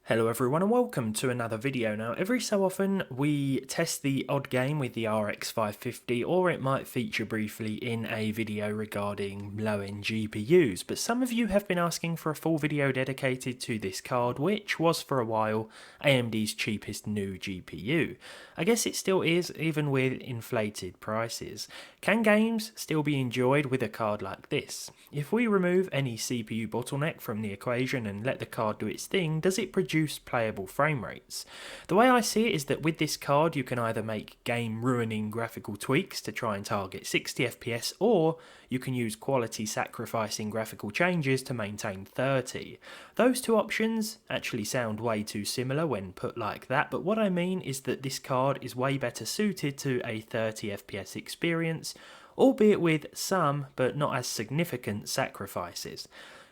Hello everyone and welcome to another video. Now every so often we test the odd game with the RX 550 or it might feature briefly in a video regarding low-end GPUs, but some of you have been asking for a full video dedicated to this card, which was for a while AMD's cheapest new GPU. I guess it still is, even with inflated prices. Can games still be enjoyed with a card like this? If we remove any CPU bottleneck from the equation and let the card do its thing, does it produce playable frame rates? The way I see it is that with this card you can either make game ruining graphical tweaks to try and target 60 FPS, or you can use quality sacrificing graphical changes to maintain 30. Those two options actually sound way too similar when put like that, but what I mean is that this card is way better suited to a 30 FPS experience, albeit with some but not as significant sacrifices.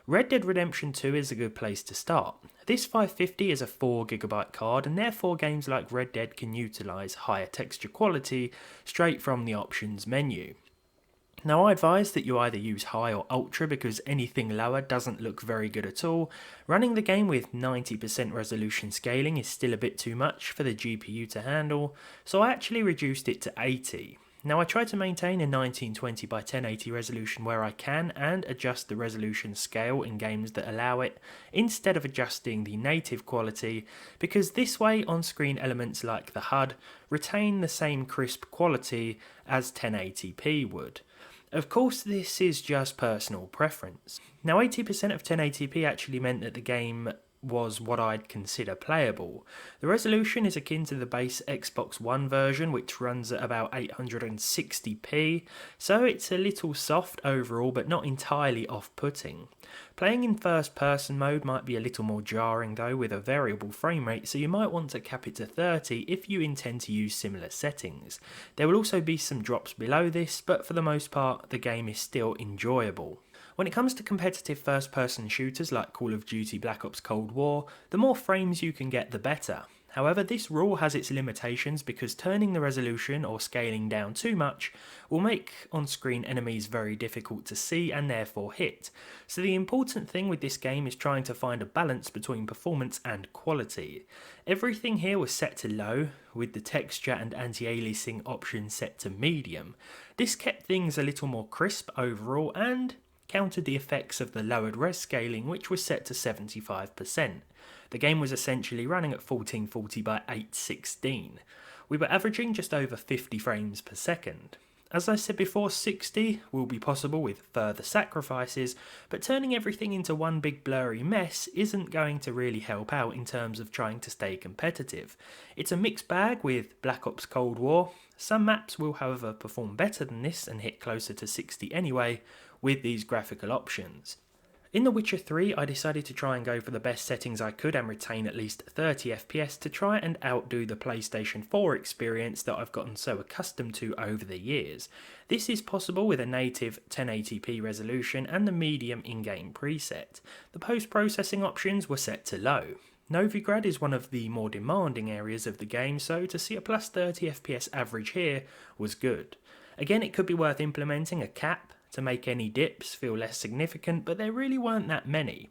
Red Dead Redemption 2 is a good place to start. This 550 is a 4GB card, and therefore games like Red Dead can utilise higher texture quality straight from the options menu. Now I advise that you either use high or ultra because anything lower doesn't look very good at all. Running the game with 90% resolution scaling is still a bit too much for the GPU to handle, so I actually reduced it to 80. Now I try to maintain a 1920 by 1080 resolution where I can and adjust the resolution scale in games that allow it, instead of adjusting the native quality, because this way on-screen elements like the HUD retain the same crisp quality as 1080p would. Of course, this is just personal preference. Now 80% of 1080p actually meant that the game was what I'd consider playable. The resolution is akin to the base Xbox One version, which runs at about 860p, so it's a little soft overall but not entirely off-putting. Playing in first person mode might be a little more jarring though, with a variable frame rate, so you might want to cap it to 30 if you intend to use similar settings. There will also be some drops below this, but for the most part the game is still enjoyable. When it comes to competitive first-person shooters like Call of Duty Black Ops Cold War, the more frames you can get the better. However, this rule has its limitations because turning the resolution or scaling down too much will make on-screen enemies very difficult to see and therefore hit. So the important thing with this game is trying to find a balance between performance and quality. Everything here was set to low, with the texture and anti-aliasing options set to medium. This kept things a little more crisp overall and countered the effects of the lowered res scaling, which was set to 75%. The game was essentially running at 1440 by 816. We were averaging just over 50 frames per second. As I said before, 60 will be possible with further sacrifices, but turning everything into one big blurry mess isn't going to really help out in terms of trying to stay competitive. It's a mixed bag with Black Ops Cold War. Some maps will however perform better than this and hit closer to 60 anyway with these graphical options. In The Witcher 3, I decided to try and go for the best settings I could and retain at least 30 FPS to try and outdo the PlayStation 4 experience that I've gotten so accustomed to over the years. This is possible with a native 1080p resolution and the medium in-game preset. The post-processing options were set to low. Novigrad is one of the more demanding areas of the game, so to see a plus 30 FPS average here was good. Again, it could be worth implementing a cap to make any dips feel less significant, but there really weren't that many.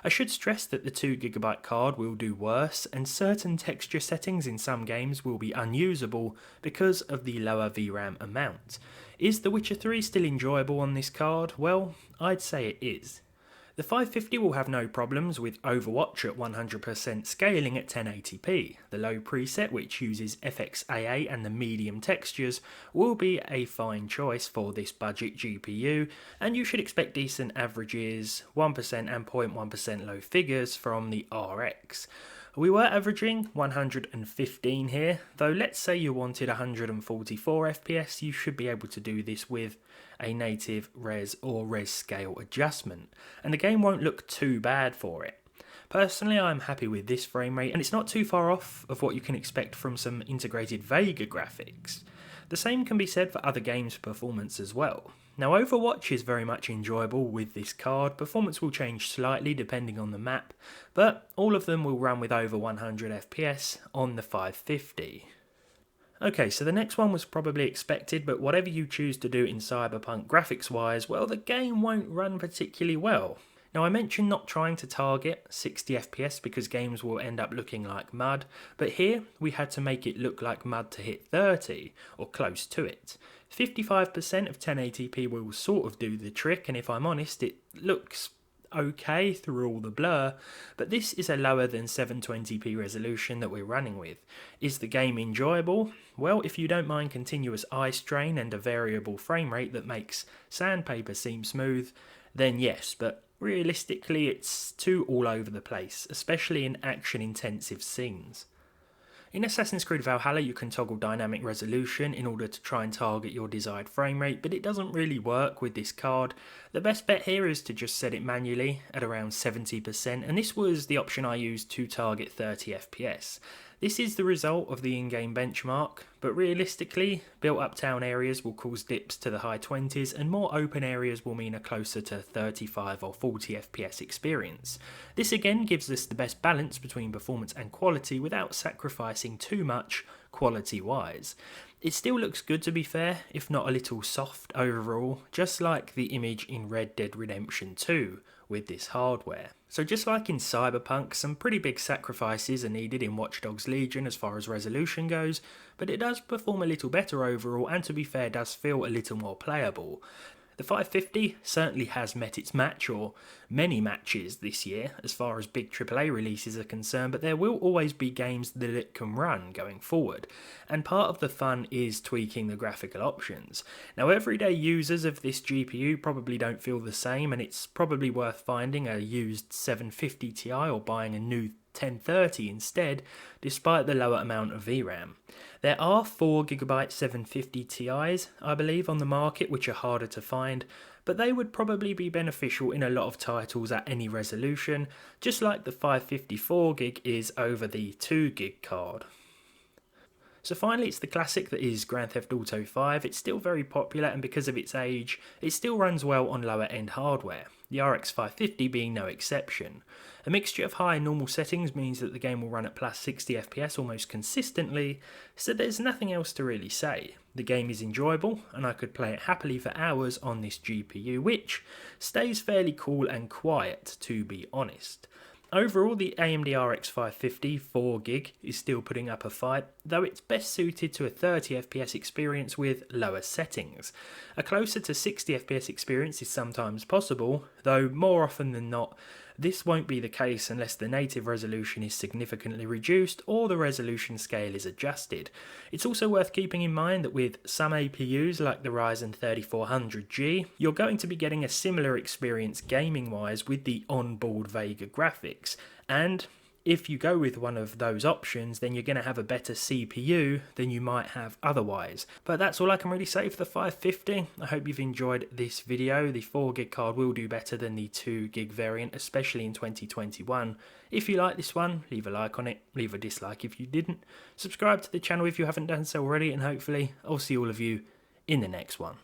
I should stress that the 2GB card will do worse, and certain texture settings in some games will be unusable because of the lower VRAM amount. Is The Witcher 3 still enjoyable on this card? Well, I'd say it is. The 550 will have no problems with Overwatch at 100% scaling at 1080p. The low preset, which uses FXAA and the medium textures, will be a fine choice for this budget GPU, and you should expect decent averages, 1% and 0.1% low figures from the RX. We were averaging 115 here, though let's say you wanted 144 FPS, you should be able to do this with a native res or res scale adjustment, and the game won't look too bad for it. Personally, I'm happy with this frame rate, and it's not too far off of what you can expect from some integrated Vega graphics. The same can be said for other games' performance as well. Now Overwatch is very much enjoyable with this card. Performance will change slightly depending on the map, but all of them will run with over 100 FPS on the 550. Okay, so the next one was probably expected, but whatever you choose to do in Cyberpunk graphics wise, well, the game won't run particularly well. Now I mentioned not trying to target 60 FPS because games will end up looking like mud, but here we had to make it look like mud to hit 30, or close to it. 55% of 1080p will sort of do the trick, and if I'm honest, it looks okay through all the blur, but this is a lower than 720p resolution that we're running with. Is the game enjoyable? Well, if you don't mind continuous eye strain and a variable frame rate that makes sandpaper seem smooth, then yes, but realistically it's too all over the place, especially in action-intensive scenes. In Assassin's Creed Valhalla you can toggle dynamic resolution in order to try and target your desired frame rate, but it doesn't really work with this card. The best bet here is to just set it manually at around 70%, and this was the option I used to target 30 FPS. This is the result of the in-game benchmark, but realistically, built-up town areas will cause dips to the high 20s, and more open areas will mean a closer to 35 or 40 FPS experience. This again gives us the best balance between performance and quality without sacrificing too much quality-wise. It still looks good to be fair, if not a little soft overall, just like the image in Red Dead Redemption 2 with this hardware. So just like in Cyberpunk, some pretty big sacrifices are needed in Watch Dogs Legion as far as resolution goes, but it does perform a little better overall, and to be fair does feel a little more playable. The 550 certainly has met its match, or many matches this year, as far as big AAA releases are concerned, but there will always be games that it can run going forward, and part of the fun is tweaking the graphical options. Now everyday users of this GPU probably don't feel the same, and it's probably worth finding a used 750 Ti or buying a new 1030 instead, despite the lower amount of VRAM. There are 4GB 750 Ti's, I believe, on the market, which are harder to find, but they would probably be beneficial in a lot of titles at any resolution, just like the 554GB is over the 2GB card. So finally, it's the classic that is Grand Theft Auto 5. It's still very popular, and because of its age, it still runs well on lower end hardware, the RX 550 being no exception. A mixture of high and normal settings means that the game will run at plus 60 FPS almost consistently, so there's nothing else to really say. The game is enjoyable, and I could play it happily for hours on this GPU, which stays fairly cool and quiet, to be honest. Overall, the AMD RX 550 4GB is still putting up a fight, though it's best suited to a 30 FPS experience with lower settings. A closer to 60 FPS experience is sometimes possible, though more often than not, this won't be the case unless the native resolution is significantly reduced or the resolution scale is adjusted. It's also worth keeping in mind that with some APUs like the Ryzen 3400G, you're going to be getting a similar experience gaming-wise with the onboard Vega graphics, and if you go with one of those options, then you're going to have a better CPU than you might have otherwise. But that's all I can really say for the 550. I hope you've enjoyed this video. The 4GB card will do better than the 2GB variant, especially in 2021. If you like this one, leave a like on it, leave a dislike if you didn't. Subscribe to the channel if you haven't done so already, and hopefully I'll see all of you in the next one.